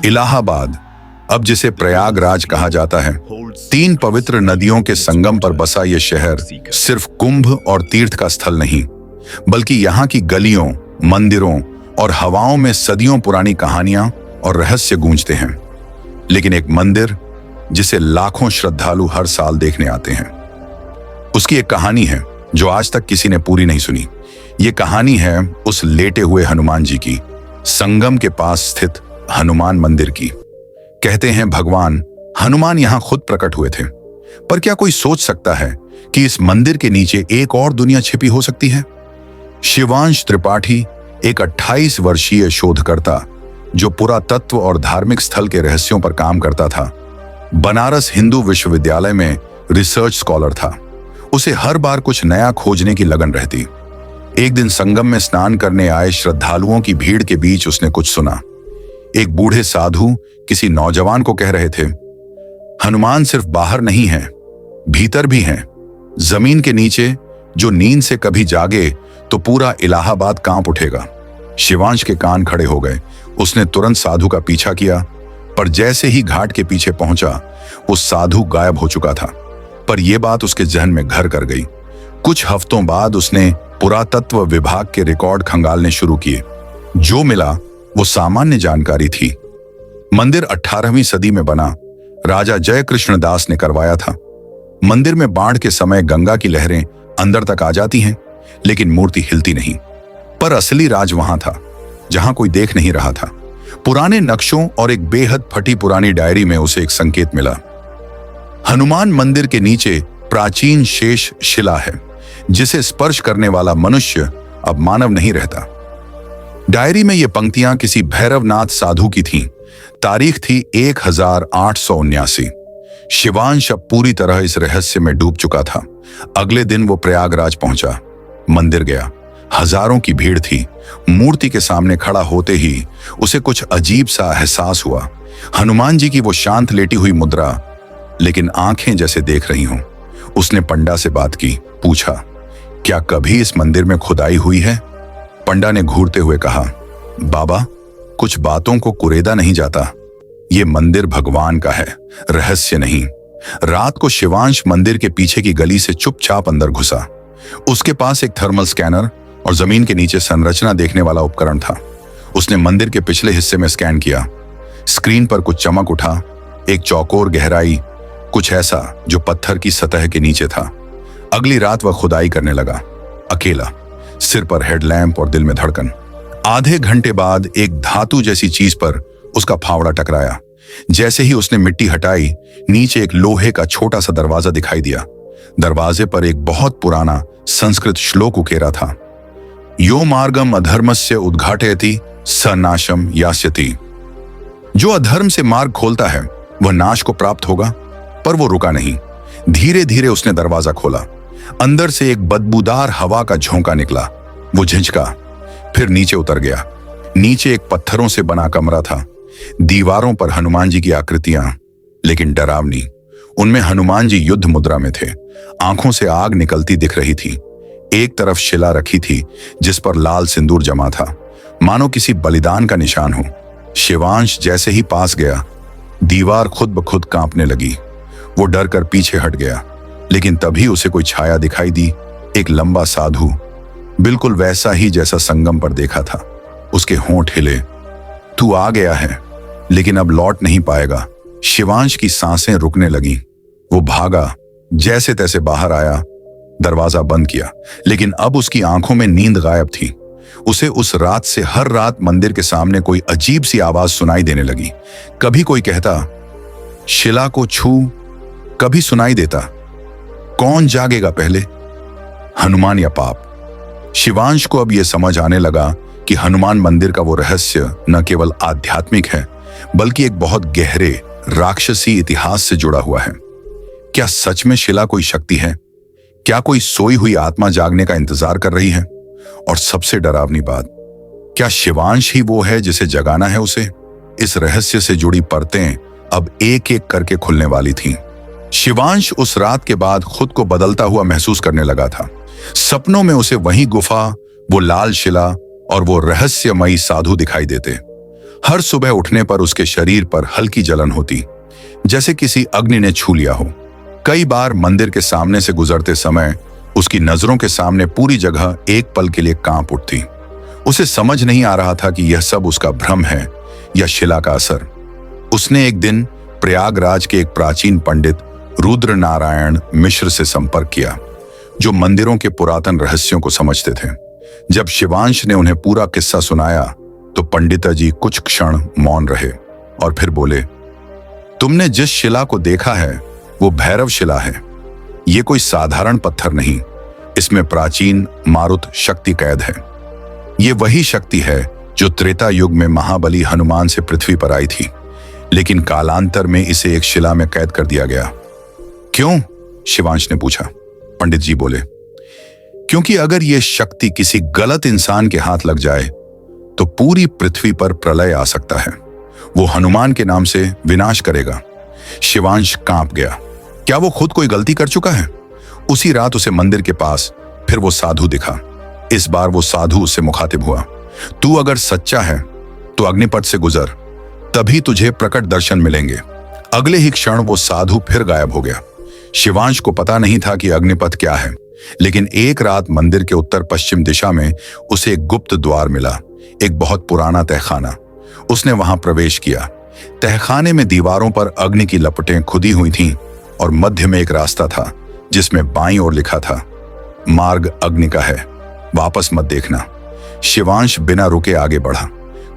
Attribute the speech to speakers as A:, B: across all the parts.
A: इलाहाबाद, अब जिसे प्रयागराज कहा जाता है, 3 पवित्र नदियों के संगम पर बसा ये शहर सिर्फ कुंभ और तीर्थ का स्थल नहीं, बल्कि यहाँ की गलियों, मंदिरों और हवाओं में सदियों पुरानी कहानियां और रहस्य गूंजते हैं। लेकिन एक मंदिर जिसे लाखों श्रद्धालु हर साल देखने आते हैं, उसकी एक कहानी है जो आज तक किसी ने पूरी नहीं सुनी। ये कहानी है उस लेटे हुए हनुमान जी की, संगम के पास स्थित हनुमान मंदिर की। कहते हैं भगवान हनुमान यहां खुद प्रकट हुए थे, पर क्या कोई सोच सकता है कि इस मंदिर के नीचे एक और दुनिया छिपी हो सकती है? शिवांश त्रिपाठी एक 28 वर्षीय शोधकर्ता जो पुरातत्व और धार्मिक स्थल के रहस्यों पर काम करता था, बनारस हिंदू विश्वविद्यालय में रिसर्च स्कॉलर था। उसे हर बार कुछ नया खोजने की लगन रहती। एक दिन संगम में स्नान करने आए श्रद्धालुओं की भीड़ के बीच उसने कुछ सुना। एक बूढ़े साधु किसी नौजवान को कह रहे थे, हनुमान सिर्फ बाहर नहीं है, भीतर भी हैं। जमीन के नीचे जो नींद से कभी जागे तो पूरा इलाहाबाद कांप उठेगा। शिवांश के कान खड़े हो गए। उसने तुरंत साधु का पीछा किया, पर जैसे ही घाट के पीछे पहुंचा, वो साधु गायब हो चुका था। पर यह बात उसके जहन में घर कर गई। कुछ हफ्तों बाद उसने पुरातत्व विभाग के रिकॉर्ड खंगालने शुरू किए। जो मिला वो सामान्य जानकारी थी। मंदिर 18वीं सदी में बना, राजा जय कृष्ण दास ने करवाया था। मंदिर में बाढ़ के समय गंगा की लहरें अंदर तक आ जाती हैं, लेकिन मूर्ति हिलती नहीं। पर असली राज वहां था जहां कोई देख नहीं रहा था। पुराने नक्शों और एक बेहद फटी पुरानी डायरी में उसे एक संकेत मिला। हनुमान मंदिर के नीचे प्राचीन शेष शिला है, जिसे स्पर्श करने वाला मनुष्य अब मानव नहीं रहता। डायरी में ये पंक्तियां किसी भैरवनाथ साधु की थीं। तारीख थी 1879। शिवांश अब पूरी तरह इस रहस्य में डूब चुका था। अगले दिन वो प्रयागराज पहुंचा, मंदिर गया। हजारों की भीड़ थी। मूर्ति के सामने खड़ा होते ही उसे कुछ अजीब सा एहसास हुआ। हनुमान जी की वो शांत लेटी हुई मुद्रा, लेकिन आंखें जैसे देख रही हों। उसने पंडा से बात की, पूछा, क्या कभी इस मंदिर में खुदाई हुई है? पंडा ने घूरते हुए कहा, बाबा, कुछ बातों को कुरेदा नहीं जाता। ये मंदिर भगवान का है, रहस्य नहीं। रात को शिवांश मंदिर के पीछे की गली से चुपचाप अंदर घुसा। उसके पास एक थर्मल स्कैनर और जमीन के नीचे संरचना देखने वाला उपकरण था। उसने मंदिर के पिछले हिस्से में स्कैन किया। स्क्रीन पर कुछ चमक उठा, एक चौकोर गहराई, कुछ ऐसा जो पत्थर की सतह के नीचे था। अगली रात वह खुदाई करने लगा, अकेला, सिर पर हेडलैम्प और दिल में धड़कन। आधे घंटे बाद एक धातु जैसी चीज पर उसका फावड़ा टकराया। जैसे ही उसने मिट्टी हटाई, नीचे एक लोहे का छोटा सा दरवाजा दिखाई दिया। दरवाजे पर एक बहुत पुराना संस्कृत श्लोक उकेरा था, यो मार्गम अधर्मस्य उद्घाटयति स नाशम यास्यति। जो अधर्म से मार्ग खोलता है वह नाश को प्राप्त होगा। पर वो रुका नहीं। धीरे धीरे उसने दरवाजा खोला। अंदर से एक बदबूदार हवा का झोंका निकला। वो झिझका, फिर नीचे उतर गया। नीचे एक पत्थरों से बना कमरा था। दीवारों पर हनुमान जी की आकृतियां, लेकिन डरावनी। उनमें हनुमान जी युद्ध मुद्रा में थे। आंखों से आग निकलती दिख रही थी। एक तरफ शिला रखी थी जिस पर लाल सिंदूर जमा था, मानो किसी बलिदान का निशान हो। शिवांश जैसे ही पास गया, दीवार खुद ब खुद कांपने लगी। वो डर कर पीछे हट गया, लेकिन तभी उसे कोई छाया दिखाई दी। एक लंबा साधु, बिल्कुल वैसा ही जैसा संगम पर देखा था। उसके होंठ हिले, तू आ गया है, लेकिन अब लौट नहीं पाएगा। शिवांश की सांसें रुकने लगी। वो भागा, जैसे तैसे बाहर आया, दरवाजा बंद किया, लेकिन अब उसकी आंखों में नींद गायब थी। उसे उस रात से हर रात मंदिर के सामने कोई अजीब सी आवाज सुनाई देने लगी। कभी कोई कहता, शिला को छू, कभी सुनाई देता, कौन जागेगा पहले, हनुमान या पाप? शिवांश को अब यह समझ आने लगा कि हनुमान मंदिर का वो रहस्य न केवल आध्यात्मिक है, बल्कि एक बहुत गहरे राक्षसी इतिहास से जुड़ा हुआ है। क्या सच में शिला कोई शक्ति है? क्या कोई सोई हुई आत्मा जागने का इंतजार कर रही है? और सबसे डरावनी बात, क्या शिवांश ही वो है जिसे जगाना है उसे? इस रहस्य से जुड़ी परतें अब एक एक करके खुलने वाली थीं। शिवांश उस रात के बाद खुद को बदलता हुआ महसूस करने लगा था। सपनों में उसे वही गुफा, वो लाल शिला और वो रहस्यमयी साधु दिखाई देते। हर सुबह उठने पर उसके शरीर पर हल्की जलन होती, जैसे किसी अग्नि ने छू लिया हो। कई बार मंदिर के सामने से गुजरते समय उसकी नजरों के सामने पूरी जगह एक पल के लिए कांप उठती। उसे समझ नहीं आ रहा था कि यह सब उसका भ्रम है या शिला का असर। उसने एक दिन प्रयागराज के एक प्राचीन पंडित रुद्र नारायण मिश्र से संपर्क किया, जो मंदिरों के पुरातन रहस्यों को समझते थे। जब शिवांश ने उन्हें पूरा किस्सा सुनाया तो पंडिता जी कुछ क्षण मौन रहे और फिर बोले, तुमने जिस शिला को देखा है वो भैरव शिला है। ये कोई साधारण पत्थर नहीं, इसमें प्राचीन मारुत शक्ति कैद है। ये वही शक्ति है जो त्रेता युग में महाबली हनुमान से पृथ्वी पर आई थी, लेकिन कालांतर में इसे एक शिला में कैद कर दिया गया। क्यों? शिवांश ने पूछा। पंडित जी बोले, क्योंकि अगर यह शक्ति किसी गलत इंसान के हाथ लग जाए तो पूरी पृथ्वी पर प्रलय आ सकता है। वो हनुमान के नाम से विनाश करेगा। शिवांश कांप गया। क्या वो खुद कोई गलती कर चुका है? उसी रात उसे मंदिर के पास फिर वो साधु दिखा। इस बार वो साधु उससे मुखातिब हुआ, तू अगर सच्चा है तो अग्निपथ से गुजर, तभी तुझे प्रकट दर्शन मिलेंगे। अगले ही क्षण वो साधु फिर गायब हो गया। शिवांश को पता नहीं था कि अग्निपथ क्या है, लेकिन एक रात मंदिर के उत्तर पश्चिम दिशा में उसे एक गुप्त द्वार मिला, एक बहुत पुराना तहखाना। उसने वहां प्रवेश किया। तहखाने में दीवारों पर अग्नि की लपटें खुदी हुई थीं और मध्य में एक रास्ता था जिसमें बाईं ओर लिखा था, मार्ग अग्नि का है, वापस मत देखना। शिवांश बिना रुके आगे बढ़ा।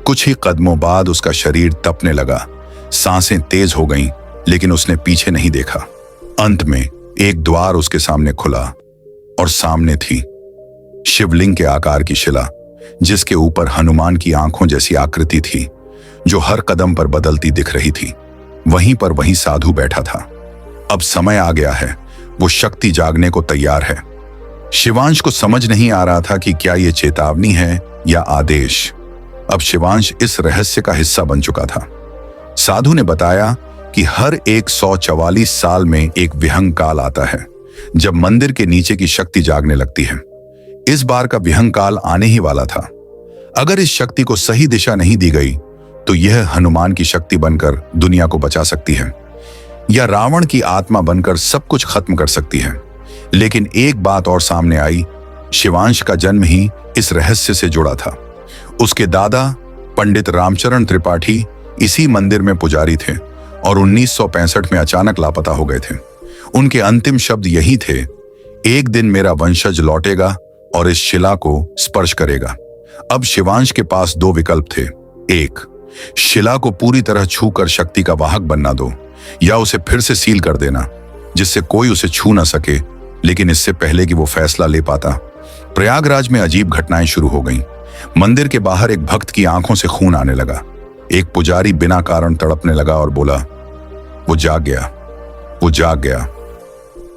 A: कुछ ही कदमों बाद उसका शरीर तपने लगा, सांसें तेज हो गईं, लेकिन उसने पीछे नहीं देखा। अंत में एक द्वार उसके सामने खुला और सामने थी शिवलिंग के आकार की शिला, जिसके ऊपर हनुमान की आंखों जैसी आकृति थी, जो हर कदम पर बदलती दिख रही थी। वहीं पर वही साधु बैठा था। अब समय आ गया है, वो शक्ति जागने को तैयार है। शिवांश को समझ नहीं आ रहा था कि क्या ये चेतावनी है या आदेश। अब शिवांश इस रहस्य का हिस्सा बन चुका था। साधु ने बताया कि हर 144 साल में एक विहंग काल आता है, जब मंदिर के नीचे की शक्ति जागने लगती है। इस बार का विहंग काल आने ही वाला था। अगर इस शक्ति को सही दिशा नहीं दी गई तो यह हनुमान की शक्ति बनकर दुनिया को बचा सकती है, या रावण की आत्मा बनकर सब कुछ खत्म कर सकती है। लेकिन एक बात और सामने आई, शिवांश का जन्म ही इस रहस्य से जुड़ा था। उसके दादा पंडित रामचरण त्रिपाठी इसी मंदिर में पुजारी थे और 1965 में अचानक लापता हो गए थे। उनके अंतिम शब्द यही थे, एक दिन मेरा वंशज लौटेगा और इस शिला को स्पर्श करेगा। अब शिवांश के पास दो विकल्प थे। एक, शिला को पूरी तरह छूकर शक्ति का वाहक बनना दो, या उसे फिर से सील कर देना जिससे कोई उसे छू ना सके। लेकिन इससे पहले कि वो फैसला ले पाता, प्रयागराज में अजीब घटनाएं शुरू हो गईं। मंदिर के बाहर एक भक्त की आंखों से खून आने लगा। एक पुजारी बिना कारण तड़पने लगा और बोला, वो जाग गया, वो जाग गया।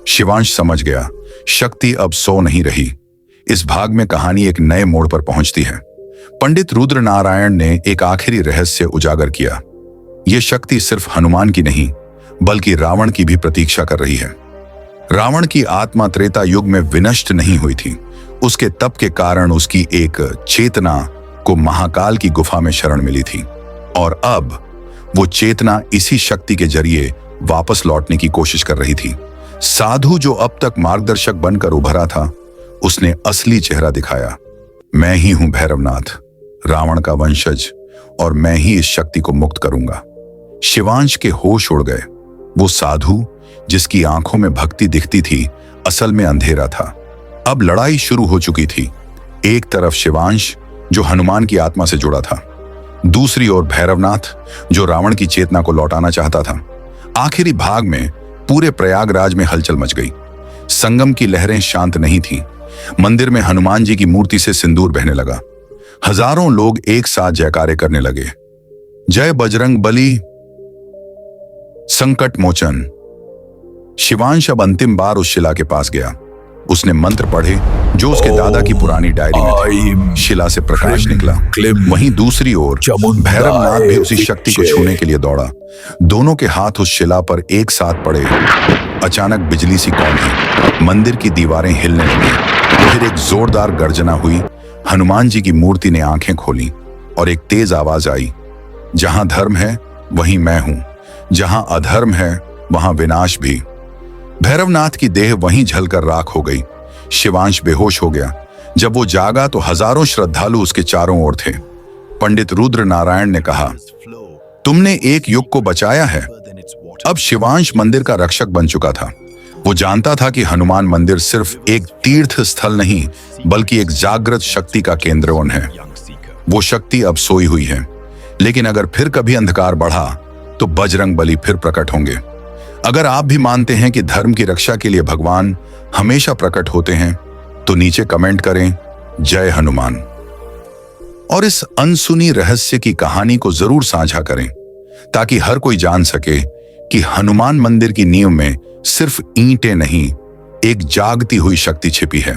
A: शिवांश समझ गया, शक्ति अब सो नहीं रही। इस भाग में कहानी एक नए मोड़ पर पहुंचती है। पंडित रुद्र नारायण ने एक आखिरी रहस्य उजागर किया। यह शक्ति सिर्फ हनुमान की नहीं, बल्कि रावण की भी प्रतीक्षा कर रही है। रावण की आत्मा त्रेता युग में विनष्ट नहीं हुई थी। उसके तप के कारण उसकी एक चेतना को महाकाल की गुफा में शरण मिली थी, और अब वो चेतना इसी शक्ति के जरिए वापस लौटने की कोशिश कर रही थी। साधु जो अब तक मार्गदर्शक बनकर उभरा था, उसने असली चेहरा दिखाया। मैं ही हूं भैरवनाथ, रावण का वंशज, और मैं ही इस शक्ति को मुक्त करूंगा। शिवांश के होश उड़ गए। वो साधु जिसकी आंखों में भक्ति दिखती थी, असल में अंधेरा था। अब लड़ाई शुरू हो चुकी थी। एक तरफ शिवांश जो हनुमान की आत्मा से जुड़ा था, दूसरी ओर भैरवनाथ जो रावण की चेतना को लौटाना चाहता था। आखिरी भाग में पूरे प्रयागराज में हलचल मच गई। संगम की लहरें शांत नहीं थीं। मंदिर में हनुमान जी की मूर्ति से सिंदूर बहने लगा। हजारों लोग एक साथ जयकारे करने लगे, जय बजरंग बली, संकट मोचन। शिवांश अब अंतिम बार उस शिला के पास गया। उसने मंत्र पढ़े जो उसके दादा की पुरानी डायरी में थे। शिला से प्रकाश निकला। वहीं दूसरी ओर भैरवनाथ भी उसी शक्ति को छूने के लिए दौड़ा। दोनों के हाथ उस शिला पर एक साथ पड़े। अचानक बिजली सी कौंधी, मंदिर की दीवारें हिलने लगी। फिर एक जोरदार गर्जना हुई। हनुमान जी की मूर्ति ने आंखें खोली और एक तेज आवाज आई, जहां धर्म है वहीं मैं हूं, जहां अधर्म है वहां विनाश भी। भैरवनाथ की देह वहीं जलकर राख हो गई। शिवांश बेहोश हो गया। जब वो जागा तो हजारों श्रद्धालु उसके चारों ओर थे। पंडित रुद्र नारायण ने कहा, तुमने एक युग को बचाया है। अब शिवांश मंदिर का रक्षक बन चुका था। वो जानता था कि हनुमान मंदिर सिर्फ एक तीर्थ स्थल नहीं, बल्कि एक जागृत शक्ति का केंद्रवन है। वो शक्ति अब सोई हुई है, लेकिन अगर फिर कभी अंधकार बढ़ा तो बजरंग बली फिर प्रकट होंगे। अगर आप भी मानते हैं कि धर्म की रक्षा के लिए भगवान हमेशा प्रकट होते हैं, तो नीचे कमेंट करें, जय हनुमान। और इस अनसुनी रहस्य की कहानी को जरूर साझा करें, ताकि हर कोई जान सके कि हनुमान मंदिर की नींव में सिर्फ ईंटें नहीं, एक जागती हुई शक्ति छिपी है।